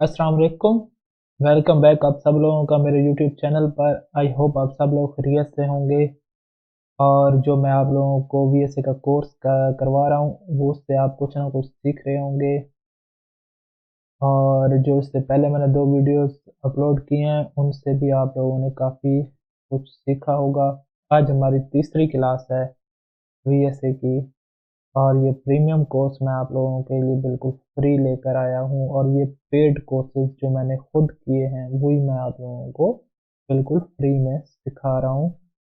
अस्सलाम वालेकुम। Welcome back आप सब लोगों का मेरे यूट्यूब चैनल पर। आई होप आप सब लोग खैरियत से होंगे और जो मैं आप लोगों को वीएसए का कोर्स करवा रहा हूँ वो उससे आप कुछ ना कुछ सीख रहे होंगे। और जो इससे पहले मैंने 2 वीडियोस अपलोड किए हैं उनसे भी आप लोगों ने काफ़ी कुछ सीखा होगा। आज हमारी तीसरी क्लास है वीएसए की और ये प्रीमियम कोर्स मैं आप लोगों के लिए बिल्कुल फ्री लेकर आया हूँ और ये पेड कोर्सेज जो मैंने खुद किए हैं वही मैं आप लोगों को बिल्कुल फ्री में सिखा रहा हूँ।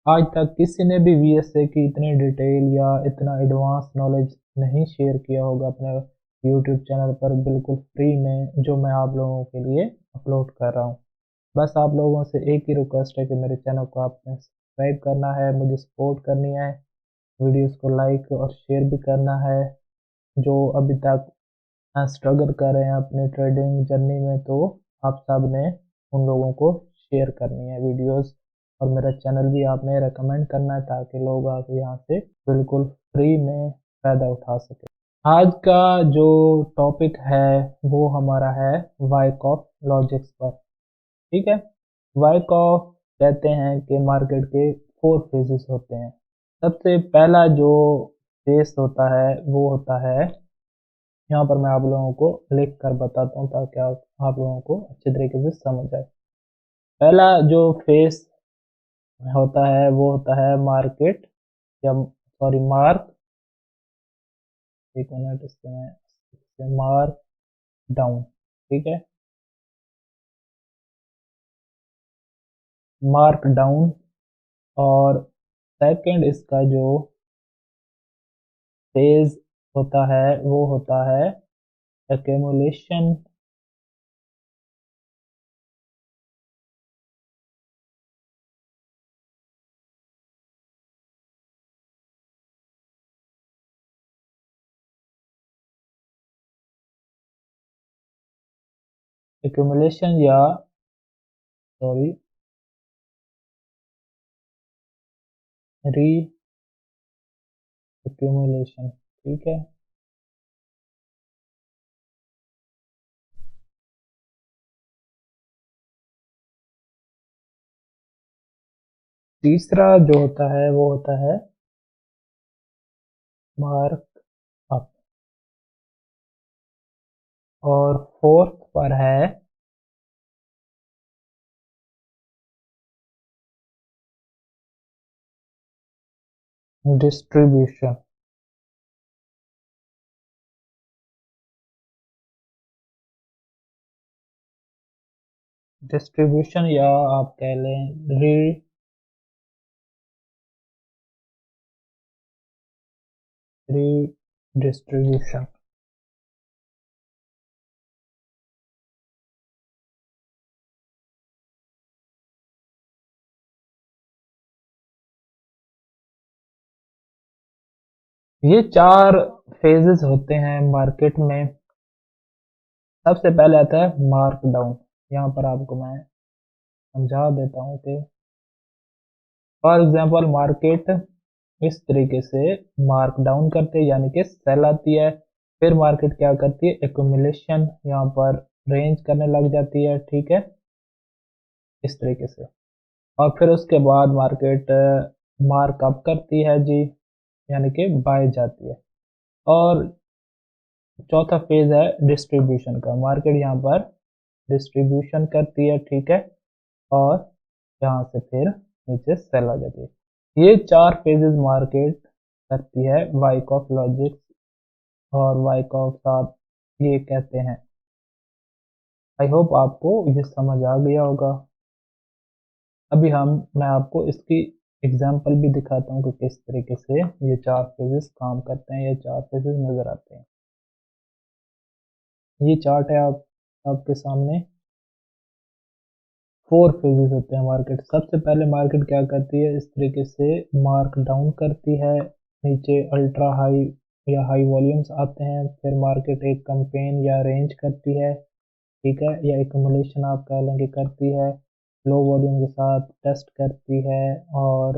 आज तक किसी ने भी वीएसए की इतनी डिटेल या इतना एडवांस नॉलेज नहीं शेयर किया होगा अपने यूट्यूब चैनल पर बिल्कुल फ्री में जो मैं आप लोगों के लिए अपलोड कर रहा हूँ। बस आप लोगों से एक ही रिक्वेस्ट है कि मेरे चैनल को आपने सब्सक्राइब करना है, मुझे सपोर्ट करनी है, वीडियोस को लाइक और शेयर भी करना है। जो अभी तक स्ट्रगल कर रहे हैं अपने ट्रेडिंग जर्नी में तो आप सब ने उन लोगों को शेयर करनी है वीडियोस और मेरा चैनल भी आपने रेकमेंड करना है ताकि लोग आके यहाँ से बिल्कुल फ्री में फ़ायदा उठा सके। आज का जो टॉपिक है वो हमारा है वाइकॉफ लॉजिक्स पर। ठीक है, वाइकॉफ कहते हैं कि मार्केट के 4 फेजेस होते हैं। सबसे पहला जो फेस होता है वो होता है, यहाँ पर मैं आप लोगों को लिख कर बताता हूँ ताकि आप लोगों को अच्छे तरीके से समझ आए। पहला जो फेस होता है वो होता है मार्केट या सॉरी मार्क, एक मिनट इससे मार्क डाउन। ठीक है, मार्क डाउन। और सेकंड इसका जो फेज होता है वो होता है एक्यूमुलेशन। एक्यूमुलेशन या सॉरी री एक्यूमुलेशन। ठीक है, तीसरा जो होता है वो होता है मार्क अप। और फोर्थ पर है डिस्ट्रीब्यूशन। डिस्ट्रीब्यूशन या आप कह लें री डिस्ट्रीब्यूशन। ये 4 फेजेस होते हैं मार्केट में। सबसे पहले आता है मार्क डाउन। यहाँ पर आपको मैं समझा देता हूँ कि फॉर एग्जांपल मार्केट इस तरीके से मार्क डाउन करते हैं यानी कि सेल आती है। फिर मार्केट क्या करती है, एक्यूमुलेशन यहाँ पर रेंज करने लग जाती है। ठीक है, इस तरीके से। और फिर उसके बाद मार्केट मार्क अप करती है जी, यानी कि बाय जाती है। और चौथा फेज है डिस्ट्रीब्यूशन का। मार्केट यहाँ पर डिस्ट्रीब्यूशन करती है। ठीक है, और यहाँ से फिर नीचे सेल आ जाती है। ये 4 फेजेस मार्केट करती है वाइकॉफ लॉजिक्स और वाइकॉफ साहब ये कहते हैं। आई होप आपको ये समझ आ गया होगा। अभी मैं आपको इसकी एग्जांपल भी दिखाता हूँ कि किस तरीके से ये 4 फेजेस काम करते हैं, ये 4 फेजेस नज़र आते हैं। ये चार्ट है आपके सामने। 4 फेजेस होते हैं मार्केट। सबसे पहले मार्केट क्या करती है, इस तरीके से मार्क डाउन करती है। नीचे अल्ट्रा हाई या हाई वॉल्यूम्स आते हैं। फिर मार्केट एक कैंपेन या रेंज करती है। ठीक है, या एक्यूमुलेशन आप कह लेंगे करती है। लो वॉल्यूम के साथ टेस्ट करती है और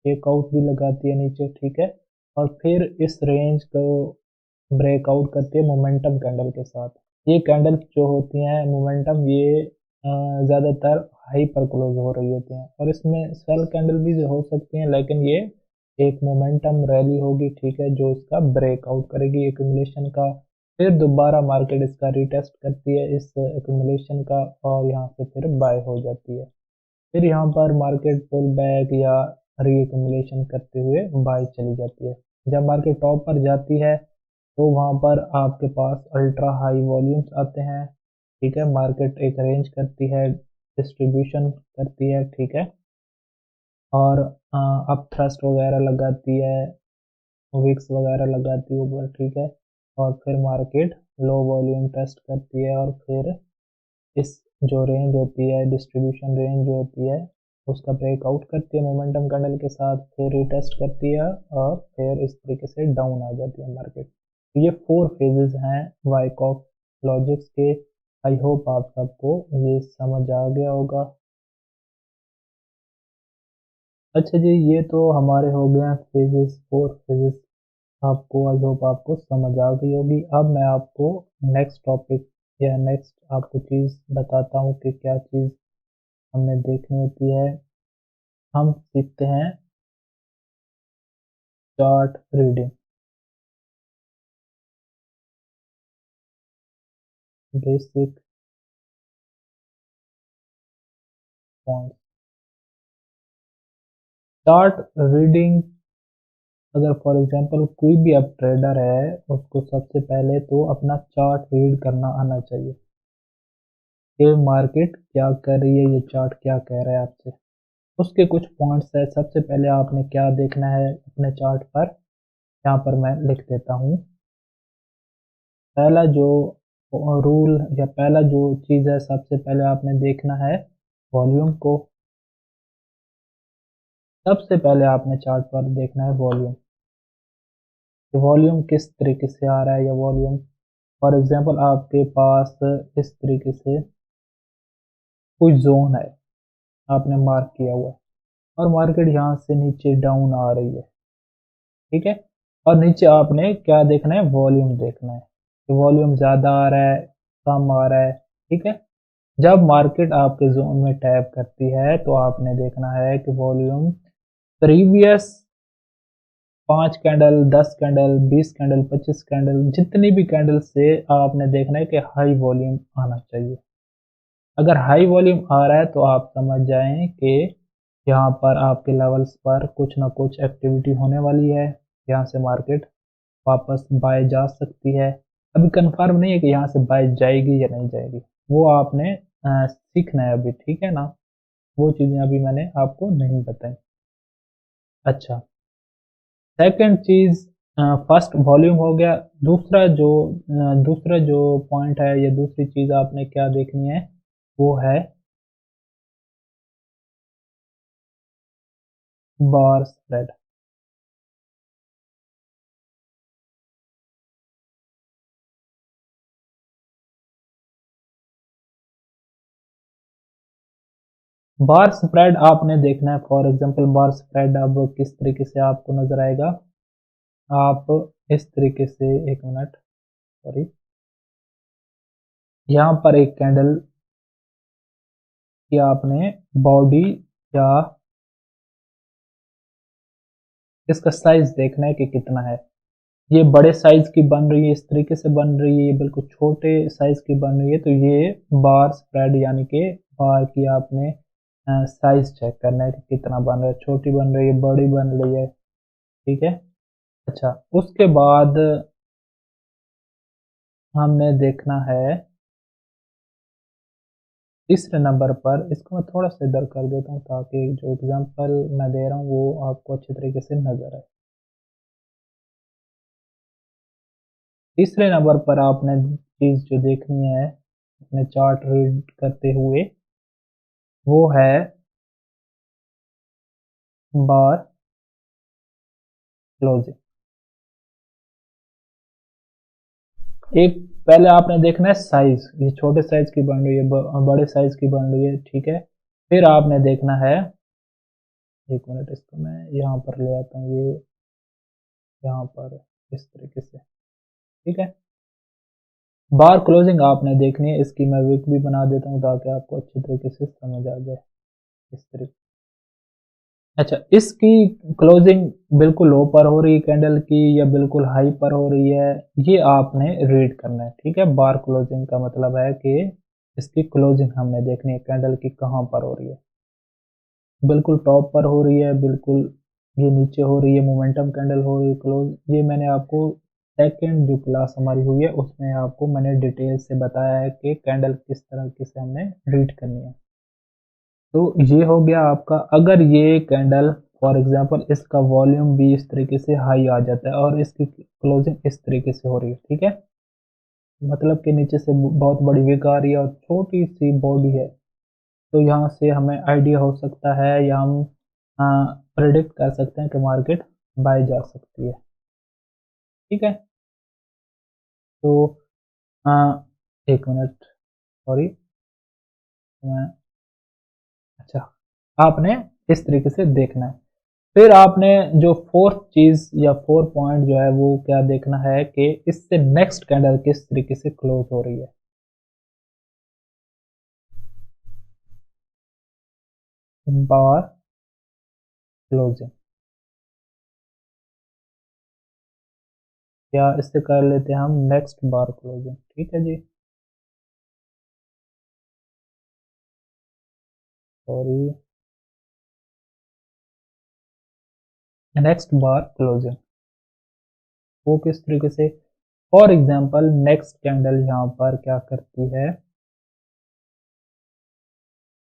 एक आउट भी लगाती है नीचे। ठीक है, और फिर इस रेंज को ब्रेकआउट करती है मोमेंटम कैंडल के साथ। ये कैंडल्स जो होती हैं मोमेंटम, ये ज़्यादातर हाई पर क्लोज हो रही होती हैं, और इसमें सेल कैंडल भी हो सकती हैं, लेकिन ये एक मोमेंटम रैली होगी, ठीक है, जो इसका ब्रेकआउट करेगी एक्यूमुलेशन का। फिर दोबारा मार्केट इसका रीटेस्ट करती है इस एक्यूमुलेशन का, और यहाँ से फिर बाय हो जाती है। फिर यहाँ पर मार्केट पुल बैक या रीएक्यूमुलेशन करते हुए बाय चली जाती है। जब मार्केट टॉप पर जाती है तो वहाँ पर आपके पास अल्ट्रा हाई वॉल्यूम्स आते हैं, ठीक है, मार्केट एक रेंज करती है, डिस्ट्रीब्यूशन करती है, ठीक है, और अप थ्रस्ट वगैरह लगाती है, विक्स वगैरह लगाती है ऊपर, ठीक है, और फिर मार्केट लो वॉल्यूम टेस्ट करती है, और फिर इस जो रेंज होती है, डिस्ट्रीब्यूशन रेंज जो होती है, उसका ब्रेकआउट करती है मोमेंटम कैंडल के साथ, फिर रिटेस्ट करती है, और फिर इस तरीके से डाउन आ जाती है मार्केट। तो ये 4 फेजेस हैं वाइकॉफ लॉजिक्स के। आई होप आप सबको ये समझ आ गया होगा। अच्छा जी, ये तो हमारे हो गए हैं फेजेस, 4 फेजेस। आपको आई होप आपको समझ आ गई होगी। अब मैं आपको नेक्स्ट टॉपिक या नेक्स्ट आपको चीज़ बताता हूँ कि क्या चीज़ हमें देखनी होती है। हम सीखते हैं chart reading, basic point. Chart reading, अगर फॉर एग्जांपल कोई भी अब ट्रेडर है, उसको सबसे पहले तो अपना चार्ट रीड करना आना चाहिए कि मार्केट क्या कर रही है, ये चार्ट क्या कह रहा है आपसे। उसके कुछ पॉइंट्स है। सबसे पहले आपने क्या देखना है अपने चार्ट पर, यहाँ पर मैं लिख देता हूँ। पहला जो रूल या पहला जो चीज़ है, सबसे पहले आपने देखना है वॉल्यूम को। सबसे पहले आपने चार्ट पर देखना है वॉल्यूम, कि वॉल्यूम किस तरीके से आ रहा है, या वॉल्यूम फॉर एग्जांपल आपके पास इस तरीके से कोई जोन है, आपने मार्क किया हुआ है, और मार्केट यहाँ से नीचे डाउन आ रही है, ठीक है, और नीचे आपने क्या देखना है, वॉल्यूम देखना है कि वॉल्यूम ज़्यादा आ रहा है, कम आ रहा है, ठीक है। जब मार्केट आपके जोन में टैप करती है तो आपने देखना है कि volume previous 5 candle, 10 candle, 20 candle, 25 candle, जितनी भी कैंडल से आपने देखना है कि हाई वॉल्यूम आना चाहिए। अगर हाई वॉल्यूम आ रहा है तो आप समझ जाएं कि यहाँ पर आपके लेवल्स पर कुछ ना कुछ एक्टिविटी होने वाली है, यहाँ से मार्केट वापस बाय जा सकती है। अभी कंफर्म नहीं है कि यहाँ से बाय जाएगी या नहीं जाएगी, वो आपने सीखना है अभी, ठीक है ना, वो चीज़ें अभी मैंने आपको नहीं बताई। अच्छा, सेकंड चीज़, फर्स्ट वॉल्यूम हो गया। दूसरा जो पॉइंट है या दूसरी चीज़ आपने क्या देखनी है, वो है बार स्प्रेड। बार स्प्रेड आपने देखना है, फॉर एग्जांपल बार स्प्रेड अब किस तरीके से आपको नजर आएगा। आप इस तरीके से, एक मिनट, सॉरी, यहाँ पर एक कैंडल की आपने बॉडी या इसका साइज देखना है कि कितना है। ये बड़े साइज की बन रही है, इस तरीके से बन रही है, ये बिल्कुल छोटे साइज की बन रही है, तो ये बार स्प्रेड यानी कि बार की आपने साइज चेक करना है कि कितना बन रहा है, छोटी बन रही है, बड़ी बन रही है, ठीक है। अच्छा, उसके बाद हमें देखना है तीसरे नंबर पर, इसको मैं थोड़ा सा इधर कर देता हूँ ताकि जो एग्जांपल मैं दे रहा हूँ वो आपको अच्छे तरीके से नजर आए। तीसरे नंबर पर आपने चीज जो देखनी है अपने चार्ट रीड करते हुए, वो है बार क्लोजिंग। एक, पहले आपने देखना है साइज, ये छोटे साइज की बन रही है, बड़े साइज की बन रही है, ठीक है। फिर आपने देखना है, एक मिनट, इसको मैं यहाँ पर ले आता हूँ, ये यहाँ पर इस तरीके से, ठीक है। बार क्लोजिंग आपने देखनी है, इसकी मैं विक भी बना देता हूँ ताकि आपको अच्छी तरीके से समझ आ जाए इस तरीके। अच्छा, इसकी क्लोजिंग बिल्कुल लो पर हो रही है कैंडल की या बिल्कुल हाई पर हो रही है, ये आपने रीड करना है, ठीक है। बार क्लोजिंग का मतलब है कि इसकी क्लोजिंग हमने देखनी है कैंडल की कहाँ पर हो रही है, बिल्कुल टॉप पर हो रही है, बिल्कुल ये नीचे हो रही है, मोमेंटम कैंडल हो रही है क्लोज। ये मैंने आपको सेकंड जो क्लास हमारी हुई है उसमें आपको मैंने डिटेल से बताया है कि कैंडल किस तरह की से हमने रीड करनी है। तो ये हो गया आपका। अगर ये कैंडल फॉर एग्जांपल इसका वॉल्यूम भी इस तरीके से हाई आ जाता है और इसकी क्लोजिंग इस तरीके से हो रही है, ठीक है, मतलब कि नीचे से बहुत बड़ी विक आ रही है और छोटी सी बॉडी है, तो यहाँ से हमें आइडिया हो सकता है या हम प्रिडिक्ट कर सकते हैं कि मार्केट बाय जा सकती है, ठीक है। तो आ, एक मिनट, सॉरी, मैं, अच्छा, आपने इस तरीके से देखना है। फिर आपने जो फोर्थ चीज या फोर पॉइंट जो है वो क्या देखना है कि इससे नेक्स्ट कैंडल किस तरीके से क्लोज हो रही है। बार क्लोजिंग, या इससे कर लेते हैं हम नेक्स्ट बार क्लोजिंग, ठीक है जी, सॉरी, नेक्स्ट बार क्लोजिंग वो किस तरीके से। फॉर एग्जांपल नेक्स्ट कैंडल यहाँ पर क्या करती है,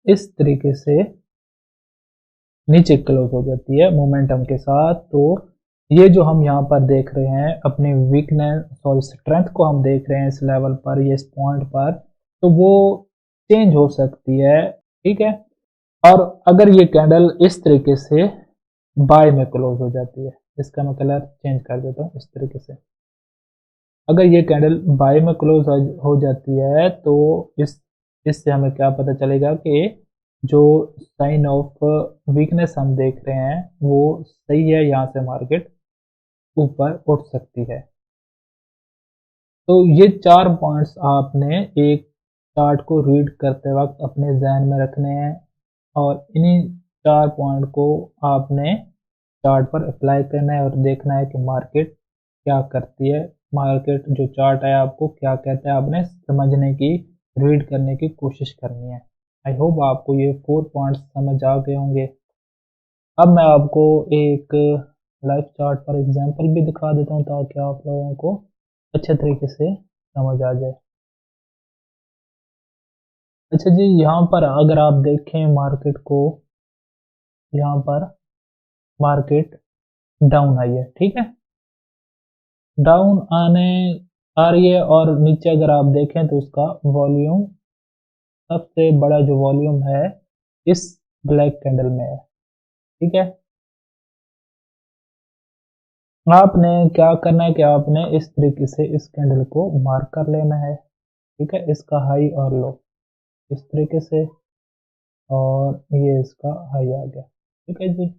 इस तरीके से नीचे क्लोज हो जाती है मोमेंटम के साथ। तो ये जो हम यहाँ पर देख रहे हैं अपने वीकनेस सॉरी स्ट्रेंथ को हम देख रहे हैं इस लेवल पर, ये इस पॉइंट पर, तो वो चेंज हो सकती है, ठीक है। और अगर ये कैंडल इस तरीके से बाय में क्लोज हो जाती है, इसका मैं कलर चेंज कर देता हूँ इस तरीके से, अगर ये कैंडल बाय में क्लोज हो जाती है तो इस इससे हमें क्या पता चलेगा कि जो साइन ऑफ वीकनेस हम देख रहे हैं वो सही है, यहाँ से मार्केट ऊपर उठ सकती है। तो ये चार पॉइंट्स आपने एक चार्ट को रीड करते वक्त अपने जहन में रखने हैं और इन्हीं चार पॉइंट को आपने चार्ट पर अप्लाई करना है और देखना है कि मार्केट क्या करती है, मार्केट जो चार्ट है आपको क्या कहता है, आपने समझने की, रीड करने की कोशिश करनी है। आई होप आपको ये फोर पॉइंट्स समझ आ गए होंगे। अब मैं आपको एक लाइव चार्ट पर एग्जांपल भी दिखा देता हूँ ताकि आप लोगों को अच्छे तरीके से समझ आ जाए। अच्छा जी, यहाँ पर अगर आप देखें मार्केट को, यहाँ पर मार्केट डाउन आई है, ठीक है, डाउन आने आ रही है और नीचे अगर आप देखें तो इसका वॉल्यूम, सबसे बड़ा जो वॉल्यूम है इस ब्लैक कैंडल में है, ठीक है। आपने क्या करना है कि आपने इस तरीके से इस कैंडल को मार्क कर लेना है, ठीक है, इसका हाई और लो इस तरीके से, और ये इसका हाई आ गया, ठीक है जी।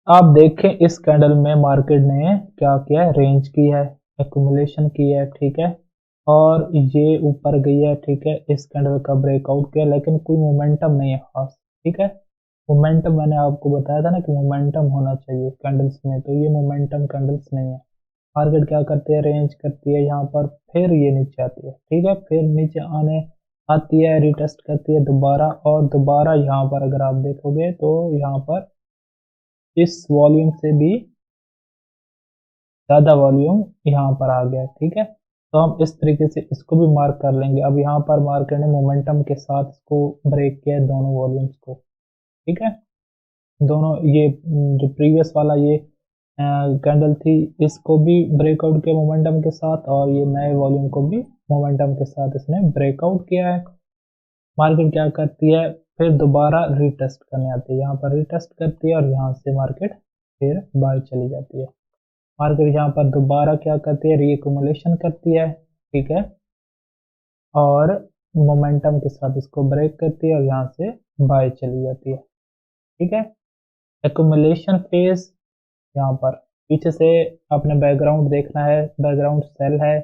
आप देखें इस कैंडल में मार्केट ने क्या किया है, रेंज की है, एक्यूमुलेशन की है, ठीक है, और ये ऊपर गई है, ठीक है, इस कैंडल का ब्रेकआउट किया लेकिन कोई मोमेंटम नहीं है खास, ठीक है। मोमेंटम मैंने आपको बताया था ना कि मोमेंटम होना चाहिए कैंडल्स में, तो ये मोमेंटम कैंडल्स नहीं है। मार्केट क्या करती है, रेंज करती है यहाँ पर, फिर ये नीचे आती है, ठीक है, फिर नीचे आने आती है, रिटेस्ट करती है दोबारा, और दोबारा यहाँ पर अगर आप देखोगे तो यहाँ पर इस वॉल्यूम से भी ज़्यादा वॉल्यूम यहाँ पर आ गया, ठीक है। तो हम इस तरीके से इसको भी मार्क कर लेंगे। अब यहाँ पर मार्केट ने मोमेंटम के साथ इसको ब्रेक किया है दोनों वॉल्यूम्स को, ठीक है। दोनों ये जो प्रीवियस वाला ये कैंडल थी इसको भी ब्रेकआउट किया मोमेंटम के साथ, और ये नए वॉल्यूम को भी मोमेंटम के साथ इसने ब्रेकआउट किया है। मार्केट क्या करती है, फिर दोबारा रीटेस्ट करने आती है, यहाँ पर रीटेस्ट करती है और यहाँ से मार्केट फिर बाय चली जाती है। मार्केट यहाँ पर दोबारा क्या करती है, रीएक्यूमुलेशन करती है, ठीक है, और मोमेंटम के साथ इसको ब्रेक करती है और यहाँ से बाय चली जाती है, ठीक है। एक्यूमुलेशन फेज यहाँ पर, पीछे से अपने बैकग्राउंड देखना है, बैकग्राउंड सेल है,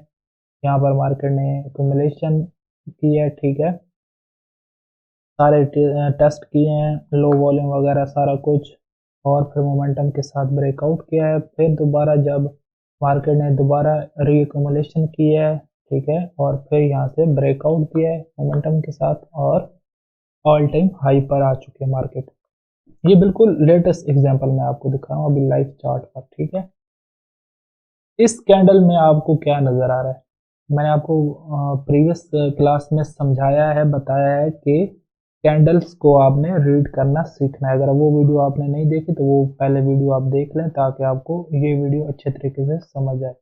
यहाँ पर मार्केट ने एक्यूमुलेशन की है, ठीक है। सारे टेस्ट किए हैं, लो वॉल्यूम वगैरह सारा कुछ, और फिर मोमेंटम के साथ ब्रेकआउट किया है। फिर दोबारा जब मार्केट ने दोबारा रीएक्यूमुलेशन की है, ठीक है, और फिर यहाँ से ब्रेकआउट किया है मोमेंटम के साथ और ऑल टाइम हाई पर आ चुके हैं मार्केट। ये बिल्कुल लेटेस्ट एग्जांपल मैं आपको दिखा रहा हूँ अभी लाइव चार्ट पर, ठीक है। इस कैंडल में आपको क्या नज़र आ रहा है? मैंने आपको प्रीवियस क्लास में समझाया है, बताया है कि कैंडल्स को आपने रीड करना सीखना है। अगर वो वीडियो आपने नहीं देखी तो वो पहले वीडियो आप देख लें ताकि आपको ये वीडियो अच्छे तरीके से समझ आए।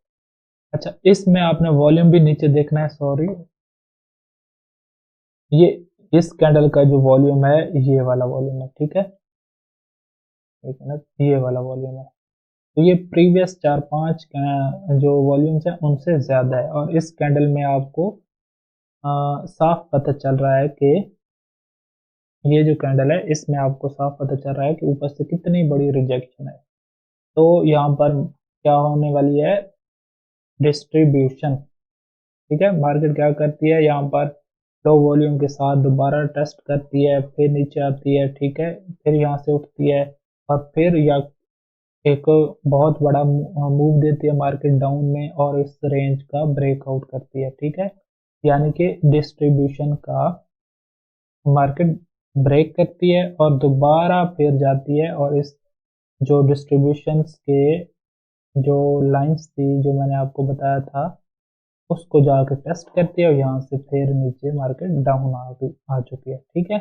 अच्छा, इसमें आपने वॉल्यूम भी नीचे देखना है, सॉरी, ये इस कैंडल का जो वॉल्यूम है ये वाला वॉल्यूम है, ठीक है। एक मिनट, ये वाला वॉल्यूम है। तो ये प्रीवियस 4-5 जो वॉल्यूम्स हैं उनसे ज़्यादा है, और इस कैंडल में आपको साफ पता चल रहा है कि ये जो कैंडल है इसमें आपको साफ पता चल रहा है कि ऊपर से कितनी बड़ी रिजेक्शन है। तो यहाँ पर क्या होने वाली है, डिस्ट्रीब्यूशन, ठीक है। मार्केट क्या करती है, यहाँ पर लो वॉल्यूम के साथ दोबारा टेस्ट करती है, फिर नीचे आती है, ठीक है, फिर यहाँ से उठती है और फिर या एक बहुत बड़ा मूव देती है मार्केट डाउन में और इस रेंज का ब्रेकआउट करती है, ठीक है। यानी कि डिस्ट्रीब्यूशन का मार्केट ब्रेक करती है और दोबारा फिर जाती है और इस जो डिस्ट्रीब्यूशंस के जो लाइंस थी जो मैंने आपको बताया था उसको जाकर टेस्ट करती है और यहाँ से फिर नीचे मार्केट डाउन आ चुकी है, ठीक है।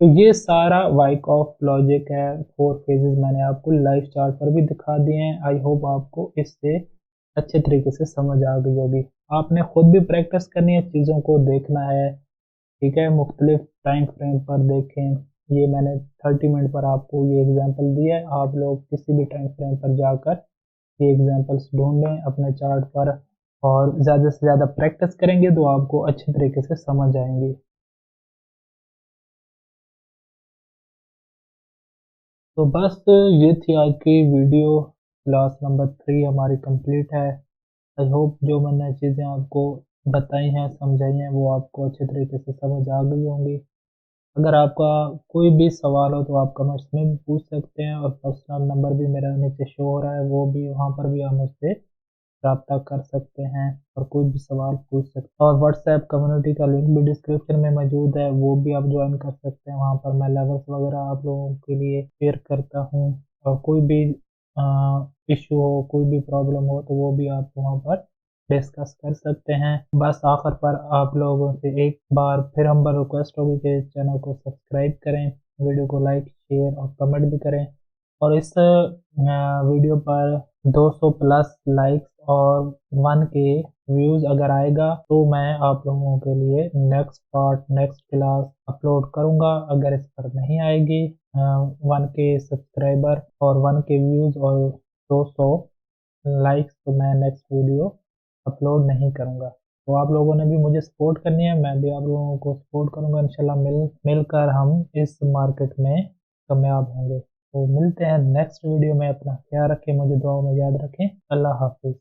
तो ये सारा वाइकॉफ लॉजिक है, 4 फेजेस मैंने आपको लाइव चार्ट पर भी दिखा दिए हैं। आई होप आपको इससे अच्छे तरीके से समझ आ गई होगी। आपने खुद भी प्रैक्टिस करनी है, चीज़ों को देखना है, ठीक है, मुख्तलिफ टाइम फ्रेम पर देखें। ये मैंने 30 मिनट पर आपको ये एग्जांपल दिया है, आप लोग किसी भी टाइम फ्रेम पर जाकर ये एग्जांपल्स ढूंढें अपने चार्ट पर और ज़्यादा से ज़्यादा प्रैक्टिस करेंगे तो आपको अच्छे तरीके से समझ आएंगी। तो बस ये थी आज की वीडियो, क्लास नंबर 3 हमारी कंप्लीट है। आई होप जो मैंने चीज़ें आपको बताई हैं, समझाई हैं, वो आपको अच्छे तरीके से समझ आ गई होंगी। अगर आपका कोई भी सवाल हो तो आप कमेंट्स में भी पूछ सकते हैं और पर्सनल नंबर भी मेरा नीचे शो हो रहा है, वो भी वहाँ पर भी आप मुझसे रब्ता कर सकते हैं और कोई भी सवाल पूछ सकते हैं। और व्हाट्सएप कम्युनिटी का लिंक भी डिस्क्रिप्शन में मौजूद है, वो भी आप ज्वाइन कर सकते हैं। वहाँ पर मैं लेवल्स वगैरह आप लोगों के लिए शेयर करता हूँ, और कोई भी इशू हो, कोई भी प्रॉब्लम हो तो वो भी आप वहाँ पर डिस्कस कर सकते हैं। बस आखिर पर आप लोगों से एक बार फिर हम पर रिक्वेस्ट होगी कि चैनल को सब्सक्राइब करें, वीडियो को लाइक शेयर और कमेंट भी करें, और इस वीडियो पर 200 प्लस लाइक्स और 1 के व्यूज़ अगर आएगा तो मैं आप लोगों के लिए next part next class upload करूँगा। अगर इस पर नहीं आएगी 1 के सब्सक्राइबर और 1 के व्यूज़ और 200 लाइक्स तो मैं नेक्स्ट वीडियो अपलोड नहीं करूँगा। तो आप लोगों ने भी मुझे सपोर्ट करनी है, मैं भी आप लोगों को सपोर्ट करूँगा। इंशाल्लाह मिलकर हम इस मार्केट में कामयाब होंगे। तो मिलते हैं नेक्स्ट वीडियो में। अपना ख्याल रखें, मुझे दुआओं में याद रखें। अल्लाह हाफिज़।